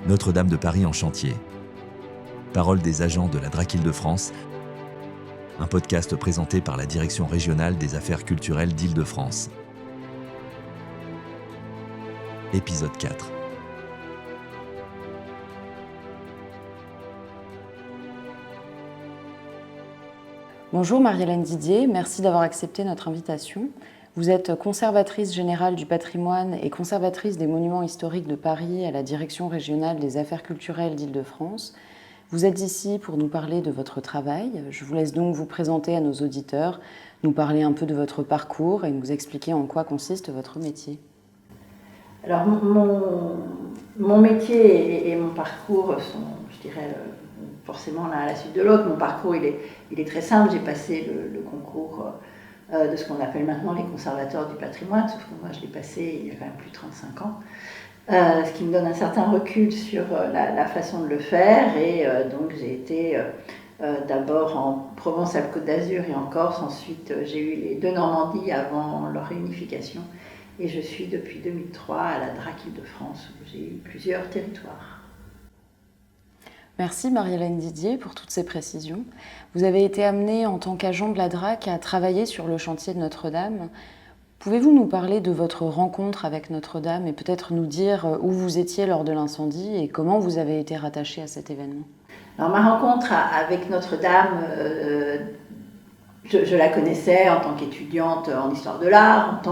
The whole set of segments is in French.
Notre-Dame de Paris en chantier. Paroles des agents de la DRAC Île-de-France, un podcast présenté par la Direction régionale des affaires culturelles d'Île-de-France. Épisode 4. Bonjour Marie-Hélène Didier, merci d'avoir accepté notre invitation. Vous êtes conservatrice générale du patrimoine et conservatrice des monuments historiques de Paris à la Direction régionale des affaires culturelles d'Île-de-France. Vous êtes ici pour nous parler de votre travail. Je vous laisse donc vous présenter à nos auditeurs, nous parler un peu de votre parcours et nous expliquer en quoi consiste votre métier. Alors mon métier et mon parcours sont, je dirais, forcément l'un à la suite de l'autre. Mon parcours il est très simple. J'ai passé le concours de ce qu'on appelle maintenant les conservateurs du patrimoine, sauf que moi je l'ai passé il y a quand même plus de 35 ans. Ce qui me donne un certain recul sur la façon de le faire. Et donc j'ai été d'abord en Provence-Alpes-Côte d'Azur et en Corse. Ensuite j'ai eu les deux Normandies avant leur réunification. Et je suis depuis 2003 à la DRAC Île-de-France où j'ai eu plusieurs territoires. Merci Marie-Hélène Didier pour toutes ces précisions. Vous avez été amenée en tant qu'agent de la DRAC à travailler sur le chantier de Notre-Dame. Pouvez-vous nous parler de votre rencontre avec Notre-Dame et peut-être nous dire où vous étiez lors de l'incendie et comment vous avez été rattachée à cet événement ? Alors ma rencontre avec Notre-Dame, je la connaissais en tant qu'étudiante en histoire de l'art,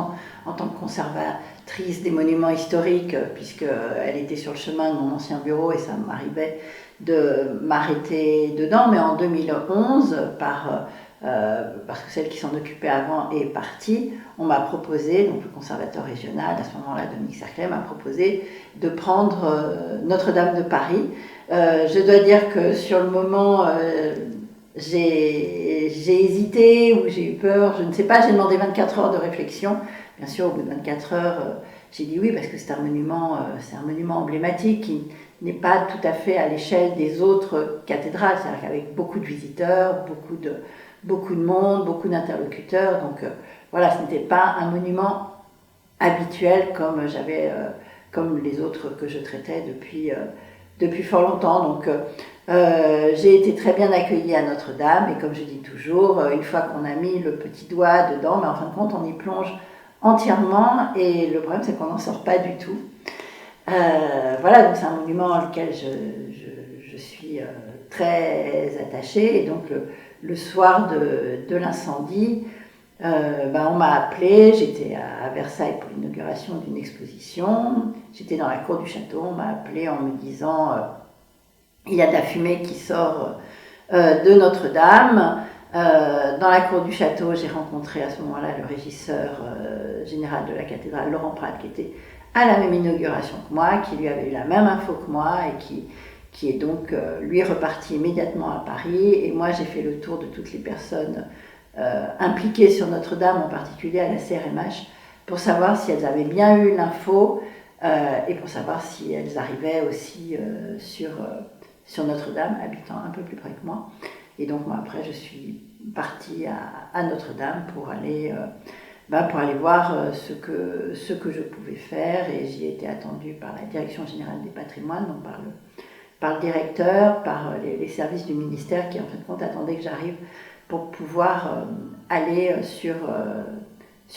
en tant que conservatrice des monuments historiques, puisqu'elle était sur le chemin de mon ancien bureau et ça m'arrivait de m'arrêter dedans. Mais en 2011, parce que celle qui s'en occupait avant est partie, on m'a proposé, donc le conservateur régional, à ce moment-là, Dominique Cerclet, m'a proposé de prendre Notre-Dame de Paris. Je dois dire que sur le moment, j'ai hésité ou j'ai eu peur, je ne sais pas, j'ai demandé 24 heures de réflexion. Bien sûr, au bout de 24 heures, j'ai dit oui parce que c'est un monument emblématique qui n'est pas tout à fait à l'échelle des autres cathédrales, c'est-à-dire qu'avec beaucoup de visiteurs, beaucoup de monde, beaucoup d'interlocuteurs. Donc voilà, ce n'était pas un monument habituel comme les autres que je traitais depuis fort longtemps. Donc j'ai été très bien accueillie à Notre-Dame et comme je dis toujours, une fois qu'on a mis le petit doigt dedans, mais en fin de compte on y plonge entièrement et le problème c'est qu'on n'en sort pas du tout. Voilà, donc c'est un monument auquel je suis très attachée. Et donc le soir de l'incendie, on m'a appelée, j'étais à Versailles pour l'inauguration d'une exposition, j'étais dans la cour du château, on m'a appelée en me disant il y a de la fumée qui sort de Notre-Dame. Dans la cour du château, j'ai rencontré à ce moment-là le régisseur général de la cathédrale, Laurent Prat, qui était à la même inauguration que moi, qui lui avait eu la même info que moi et qui est donc, lui, reparti immédiatement à Paris. Et moi, j'ai fait le tour de toutes les personnes impliquées sur Notre-Dame, en particulier à la CRMH, pour savoir si elles avaient bien eu l'info et pour savoir si elles arrivaient aussi sur Notre-Dame, habitant un peu plus près que moi. Et donc, moi, après, je suis partie à Notre-Dame pour aller voir ce que je pouvais faire. Et j'y ai été attendue par la Direction générale des patrimoines, donc par le directeur, par les services du ministère qui, en fin de compte, attendaient que j'arrive pour pouvoir aller sur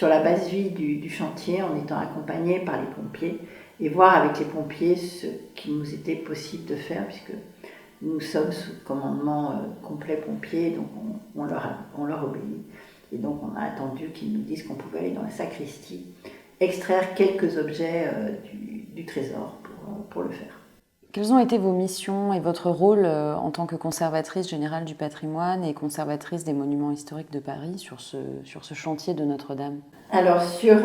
la base vie du chantier en étant accompagnée par les pompiers et voir avec les pompiers ce qu'il nous était possible de faire, puisque nous sommes sous commandement complet pompier, donc on leur obéit. Et donc on a attendu qu'ils nous disent qu'on pouvait aller dans la sacristie, extraire quelques objets du trésor pour le faire. Quelles ont été vos missions et votre rôle en tant que conservatrice générale du patrimoine et conservatrice des monuments historiques de Paris sur ce chantier de Notre-Dame ? Alors sur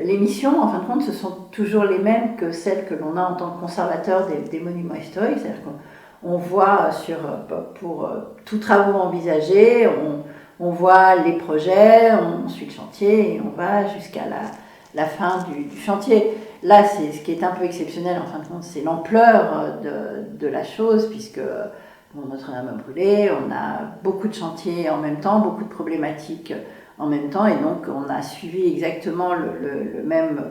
les missions, en fin de compte, ce sont toujours les mêmes que celles que l'on a en tant que conservateur des monuments historiques, c'est-à-dire qu'on voit pour tous travaux envisagés, on voit les projets, on suit le chantier et on va jusqu'à la fin du chantier. Là, ce qui est un peu exceptionnel, en fin de compte, c'est l'ampleur de la chose, puisque Notre-Dame a brûlé, on a beaucoup de chantiers en même temps, beaucoup de problématiques en même temps, et donc on a suivi exactement le même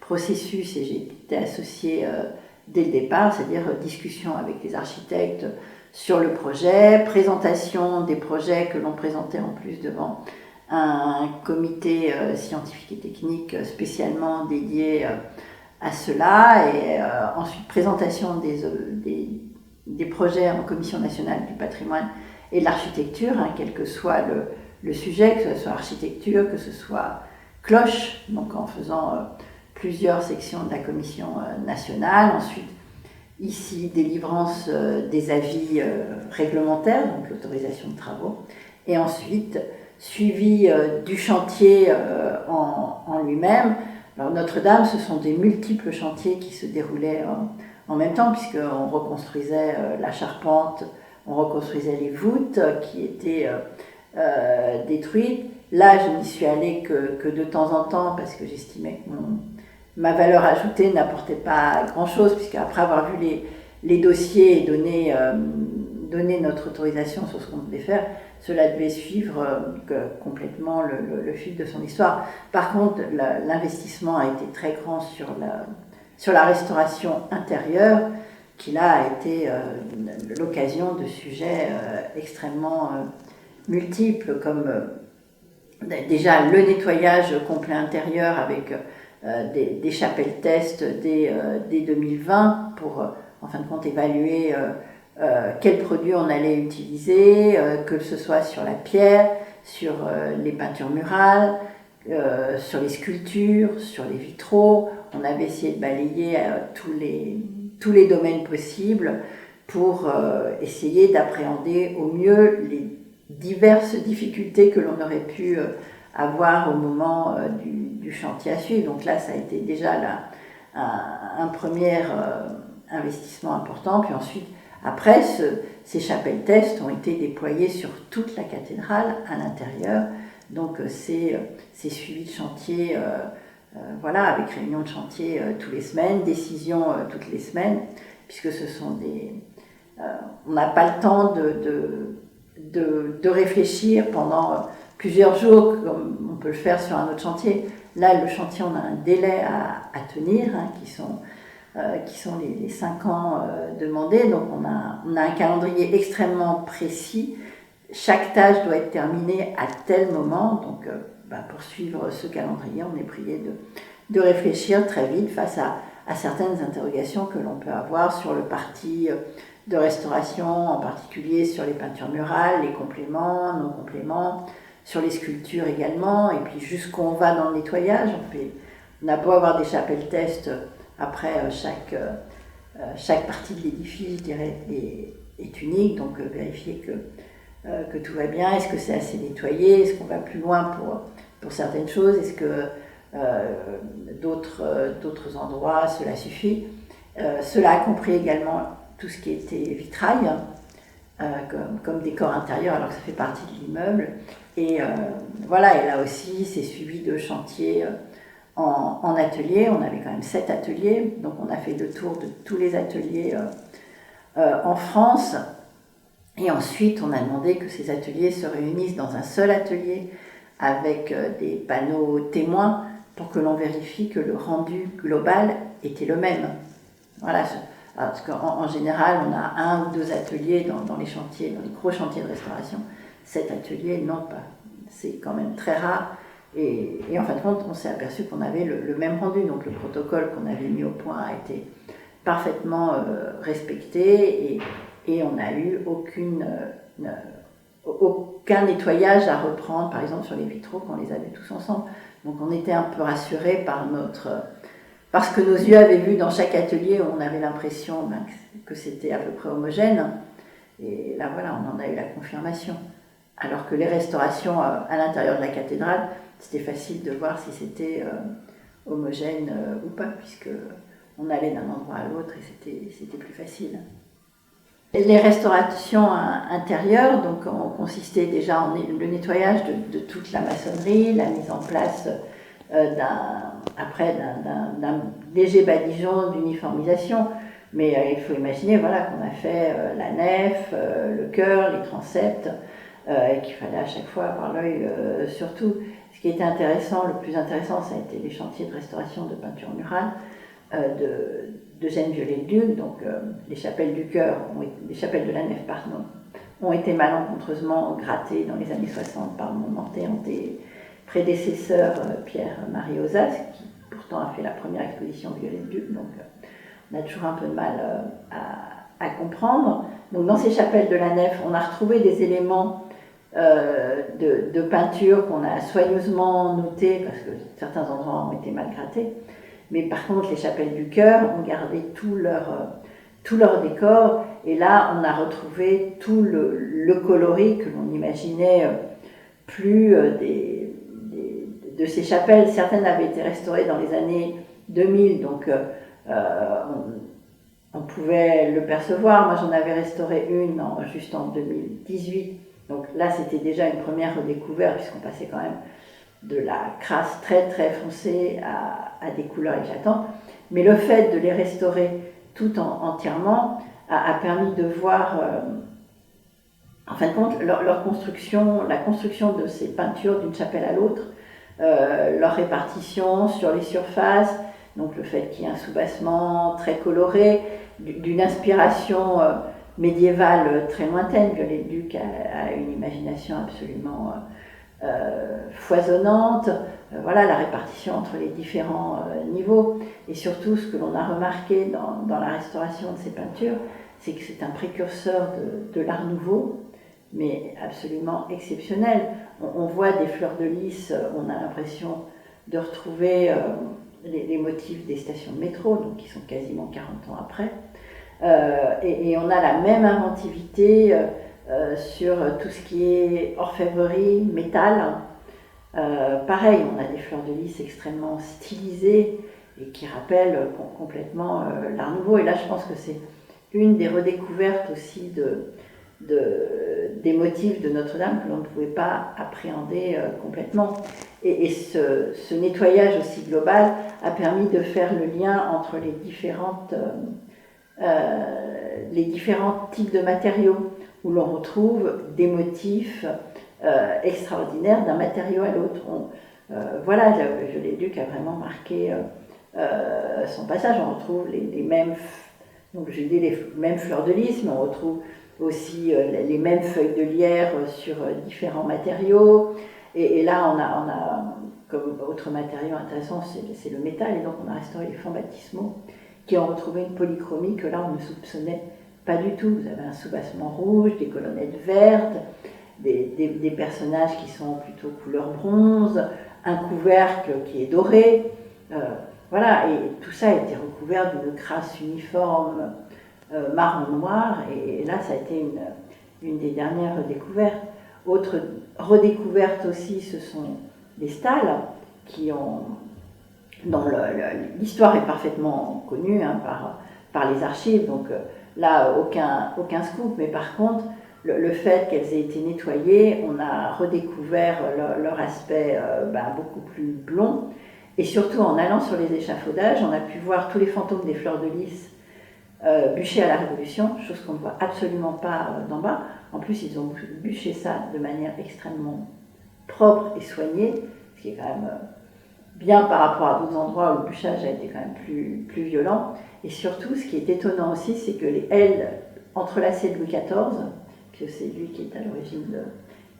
processus, et j'ai été associée dès le départ, c'est-à-dire discussion avec les architectes sur le projet, présentation des projets que l'on présentait en plus devant un comité scientifique et technique spécialement dédié à cela, et ensuite présentation des projets en Commission nationale du patrimoine et de l'architecture, quel que soit le sujet, que ce soit architecture, que ce soit cloche, donc en faisant plusieurs sections de la Commission nationale. Ensuite, ici, délivrance des avis réglementaires, donc l'autorisation de travaux, et ensuite suivi du chantier en lui-même. Alors Notre-Dame, ce sont des multiples chantiers qui se déroulaient en même temps, puisqu'on reconstruisait la charpente, on reconstruisait les voûtes qui étaient détruites. Là, je n'y suis allée que de temps en temps, parce que j'estimais que ma valeur ajoutée n'apportait pas grand-chose, puisqu'après avoir vu les dossiers et donner notre autorisation sur ce qu'on devait faire, cela devait suivre complètement le fil de son histoire. Par contre, l'investissement a été très grand sur la restauration intérieure, qui là a été l'occasion de sujets extrêmement multiples, comme déjà le nettoyage complet intérieur avec des chapelles test dès 2020 pour, en fin de compte, évaluer quels produits on allait utiliser, que ce soit sur la pierre, sur les peintures murales, sur les sculptures, sur les vitraux. On avait essayé de balayer tous les domaines possibles pour essayer d'appréhender au mieux les diverses difficultés que l'on aurait pu avoir au moment du chantier à suivre. Donc là, ça a été déjà un premier investissement important. Puis ensuite, après, ces chapelles tests ont été déployées sur toute la cathédrale à l'intérieur. Donc c'est suivi de chantier, voilà, avec réunion de chantier tous les semaines, décision toutes les semaines, puisque ce sont on n'a pas le temps de réfléchir pendant plusieurs jours, comme on peut le faire sur un autre chantier. Là, le chantier, on a un délai à tenir, qui sont les 5 ans demandés. Donc on a un calendrier extrêmement précis. Chaque tâche doit être terminée à tel moment. Donc pour suivre ce calendrier, on est prié de réfléchir très vite face à certaines interrogations que l'on peut avoir sur le parti de restauration, en particulier sur les peintures murales, les compléments, non compléments, sur les sculptures également, et puis jusqu'où on va dans le nettoyage. On a beau avoir des chapelles test, après chaque partie de l'édifice, je dirais, est unique, donc vérifier que tout va bien, est-ce que c'est assez nettoyé, est-ce qu'on va plus loin pour certaines choses, est-ce que d'autres endroits cela suffit. Cela a compris également tout ce qui était vitrail, comme décor intérieur, alors que ça fait partie de l'immeuble. Et voilà, et là aussi, c'est suivi de chantiers en atelier. On avait quand même 7 ateliers, donc on a fait le tour de tous les ateliers en France. Et ensuite, on a demandé que ces ateliers se réunissent dans un seul atelier avec des panneaux témoins pour que l'on vérifie que le rendu global était le même. Voilà. Parce qu'en général, on a 1 ou 2 ateliers dans les chantiers, dans les gros chantiers de restauration. 7 ateliers, non pas. C'est quand même très rare. Et en fin de compte, on s'est aperçu qu'on avait le même rendu. Donc le protocole qu'on avait mis au point a été parfaitement respecté et on n'a eu aucun nettoyage à reprendre, par exemple sur les vitraux, qu'on les avait tous ensemble. Donc on était un peu rassurés parce que nos yeux avaient vu dans chaque atelier, on avait l'impression que c'était à peu près homogène. Et là, voilà, on en a eu la confirmation. Alors que les restaurations à l'intérieur de la cathédrale, c'était facile de voir si c'était homogène ou pas, puisqu'on allait d'un endroit à l'autre et c'était plus facile. Les restaurations intérieures donc, ont consisté déjà en le nettoyage de toute la maçonnerie, la mise en place d'un léger badigeon d'uniformisation. Mais il faut imaginer qu'on a fait la nef, le chœur, les transepts, et qu'il fallait à chaque fois avoir l'œil sur tout. Ce qui était intéressant, le plus intéressant, ça a été les chantiers de restauration de peinture murale, d'Eugène Viollet-le-Duc, donc les chapelles du chœur, les chapelles de la nef, pardon, ont été malencontreusement grattées dans les années 60 par mon prédécesseur Pierre-Marie Ozas, qui pourtant a fait la première exposition Viollet-le-Duc, donc on a toujours un peu de mal à comprendre. Donc dans ces chapelles de la nef, on a retrouvé des éléments de peinture qu'on a soigneusement notés, parce que certains endroits ont été mal grattés. Mais par contre, les chapelles du chœur ont gardé tout leur décor, et là, on a retrouvé tout le coloris que l'on imaginait plus de ces chapelles. Certaines avaient été restaurées dans les années 2000, donc on pouvait le percevoir. Moi, j'en avais restauré une juste en 2018. Donc là, c'était déjà une première redécouverte, puisqu'on passait quand même de la crasse très très foncée à des couleurs éclatantes. Mais le fait de les restaurer tout entièrement a permis de voir, en fin de compte, leur construction, la construction de ces peintures d'une chapelle à l'autre, leur répartition sur les surfaces, donc le fait qu'il y ait un soubassement très coloré, d'une inspiration médiévale très lointaine. Viollet-le-Duc a une imagination absolument foisonnante. Voilà la répartition entre les différents niveaux. Et surtout, ce que l'on a remarqué dans la restauration de ces peintures, c'est que c'est un précurseur de l'Art Nouveau, mais absolument exceptionnel. On voit des fleurs de lys, on a l'impression de retrouver les motifs des stations de métro, donc qui sont quasiment 40 ans après. Et on a la même inventivité sur tout ce qui est orfèvrerie, métal. Pareil, on a des fleurs de lys extrêmement stylisées et qui rappellent complètement l'Art Nouveau. Et là, je pense que c'est une des redécouvertes aussi des motifs de Notre-Dame que l'on ne pouvait pas appréhender complètement. Et ce nettoyage aussi global a permis de faire le lien entre les différents types de matériaux, où l'on retrouve des motifs extraordinaires d'un matériau à l'autre. Voilà, Viollet-le-Duc a vraiment marqué son passage. On retrouve les mêmes, donc j'ai dit les mêmes fleurs de lys, mais on retrouve aussi les mêmes feuilles de lierre sur différents matériaux. Et là, on a comme autre matériau intéressant, c'est le métal, et donc on a restauré les fonds baptismaux qui ont retrouvé une polychromie que là on ne soupçonnait pas du tout. Vous avez un soubassement rouge, des colonnettes vertes, des personnages qui sont plutôt couleur bronze, un couvercle qui est doré. Voilà, et tout ça a été recouvert d'une crasse uniforme marron-noir, et là ça a été une des dernières découvertes. Autre redécouverte aussi, ce sont les stalles dont l'histoire est parfaitement connue par les archives, donc là aucun scoop, mais par contre le fait qu'elles aient été nettoyées, on a redécouvert leur aspect beaucoup plus blond, et surtout en allant sur les échafaudages, on a pu voir tous les fantômes des fleurs de lys bûchés à la Révolution, chose qu'on ne voit absolument pas d'en bas. En plus, ils ont bûché ça de manière extrêmement propre et soignée, ce qui est quand même bien par rapport à d'autres endroits où le bûchage a été quand même plus violent. Et surtout, ce qui est étonnant aussi, c'est que les ailes entrelacées de Louis XIV, que c'est lui qui est à l'origine,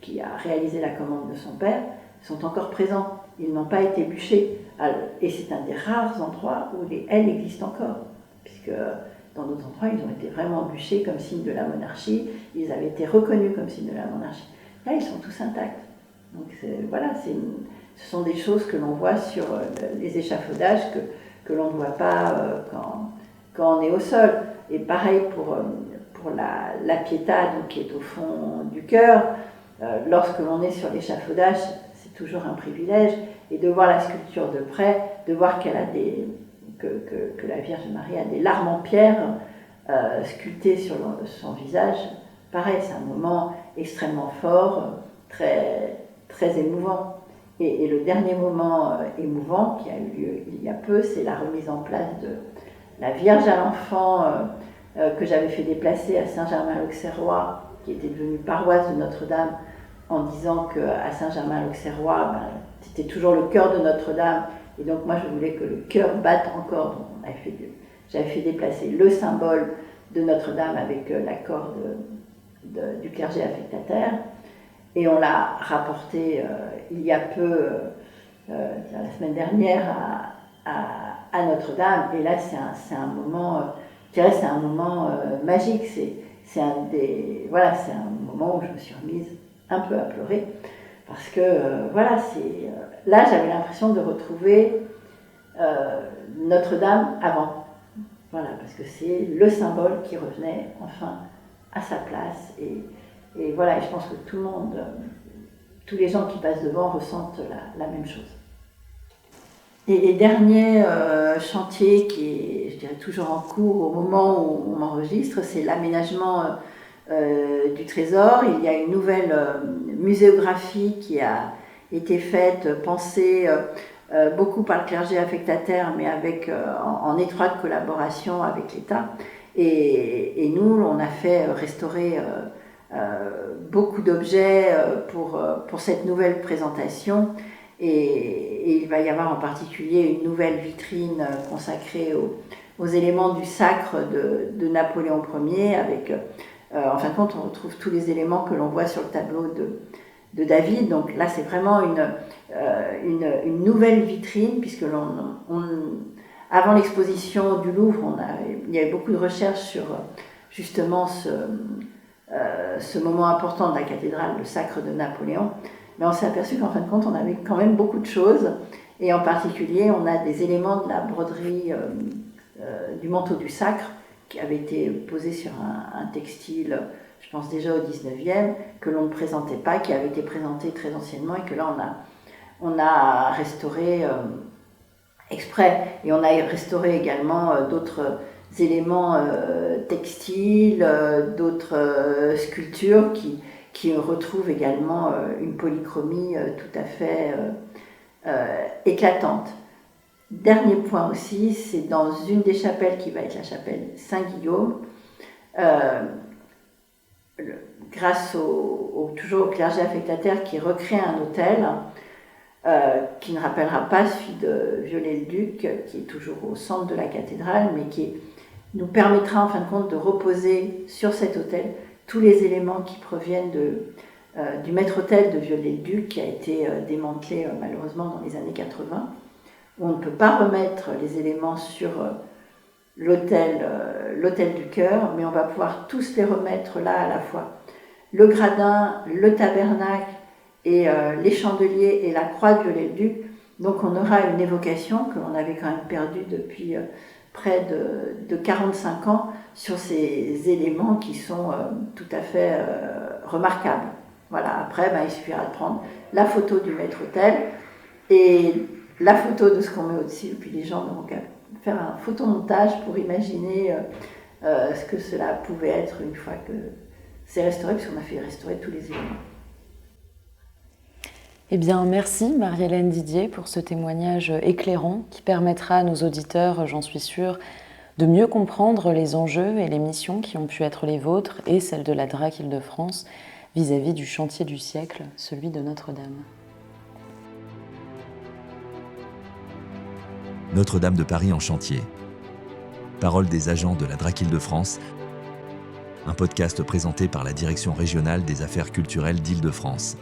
qui a réalisé la commande de son père, sont encore présents. Ils n'ont pas été bûchés. Et c'est un des rares endroits où les ailes existent encore, puisque dans d'autres endroits, ils ont été vraiment bûchés comme signe de la monarchie. Ils avaient été reconnus comme signe de la monarchie. Là, ils sont tous intacts. Donc voilà, ce sont des choses que l'on voit sur les échafaudages que l'on ne voit pas quand on est au sol. Et pareil pour la piéta, donc, qui est au fond du chœur. Lorsque l'on est sur l'échafaudage, c'est toujours un privilège. Et de voir la sculpture de près, de voir qu'elle a que la Vierge Marie a des larmes en pierre sculptées sur son visage, pareil, c'est un moment extrêmement fort, très, très émouvant. Et le dernier moment émouvant qui a eu lieu il y a peu, c'est la remise en place de la Vierge à l'Enfant que j'avais fait déplacer à Saint-Germain-l'Auxerrois, qui était devenue paroisse de Notre-Dame, en disant qu'à Saint-Germain-l'Auxerrois, c'était toujours le cœur de Notre-Dame Et donc moi je voulais que le cœur batte encore. Donc j'avais fait déplacer le symbole de Notre-Dame avec l'accord du clergé affectataire. Et on l'a rapporté il y a peu, la semaine dernière, à Notre-Dame. Et là c'est un moment, je dirais c'est un moment magique. C'est un moment où je me suis remise un peu à pleurer. Parce que là j'avais l'impression de retrouver Notre-Dame avant. Voilà, parce que c'est le symbole qui revenait enfin à sa place. Et voilà, et je pense que tout le monde, tous les gens qui passent devant ressentent la même chose. Et dernier chantier qui est, je dirais, toujours en cours au moment où on m'enregistre, c'est l'aménagement du trésor. Il y a une nouvelle muséographie qui a été faite, pensée beaucoup par le clergé affectataire, mais en étroite collaboration avec l'État. Et nous, on a fait restaurer beaucoup d'objets pour cette nouvelle présentation. Et il va y avoir en particulier une nouvelle vitrine consacrée aux éléments du sacre de Napoléon Ier, avec, en fin de compte, on retrouve tous les éléments que l'on voit sur le tableau de David. Donc là, c'est vraiment une nouvelle vitrine, puisque avant l'exposition du Louvre, il y avait beaucoup de recherches sur justement ce moment important de la cathédrale, le sacre de Napoléon. Mais on s'est aperçu qu'en fin de compte, on avait quand même beaucoup de choses. Et en particulier, on a des éléments de la broderie du manteau du sacre qui avait été posé sur un textile, je pense déjà au 19e, que l'on ne présentait pas, qui avait été présenté très anciennement et que là, on a restauré exprès. Et on a restauré également d'autres éléments textiles, d'autres sculptures qui retrouvent également une polychromie tout à fait éclatante. Dernier point aussi, c'est dans une des chapelles qui va être la chapelle Saint-Guillaume, grâce toujours au clergé affectataire qui recrée un autel qui ne rappellera pas celui de Viollet-le-Duc, qui est toujours au centre de la cathédrale, mais qui nous permettra en fin de compte de reposer sur cet autel tous les éléments qui proviennent du maître-autel de Viollet-le-Duc, qui a été démantelé malheureusement dans les années 80, où on ne peut pas remettre les éléments sur l'autel du chœur, mais on va pouvoir tous les remettre là à la fois. Le gradin, le tabernacle et les chandeliers et la croix de Viollet-le-Duc. Donc on aura une évocation que l'on avait quand même perdue depuis près de 45 ans sur ces éléments qui sont tout à fait remarquables. Voilà, après il suffira de prendre la photo du maître-autel et la photo de ce qu'on met au-dessus, et puis les gens n'auront qu'à faire un photomontage pour imaginer ce que cela pouvait être une fois que c'est restauré, puisqu'on a fait restaurer tous les éléments. Eh bien, merci Marie-Hélène Didier pour ce témoignage éclairant qui permettra à nos auditeurs, j'en suis sûre, de mieux comprendre les enjeux et les missions qui ont pu être les vôtres et celles de la DRAC Île-de-France vis-à-vis du chantier du siècle, celui de Notre-Dame. Notre-Dame de Paris en chantier. Parole des agents de la DRAC Île-de-France, un podcast présenté par la Direction régionale des affaires culturelles d'Île-de-France.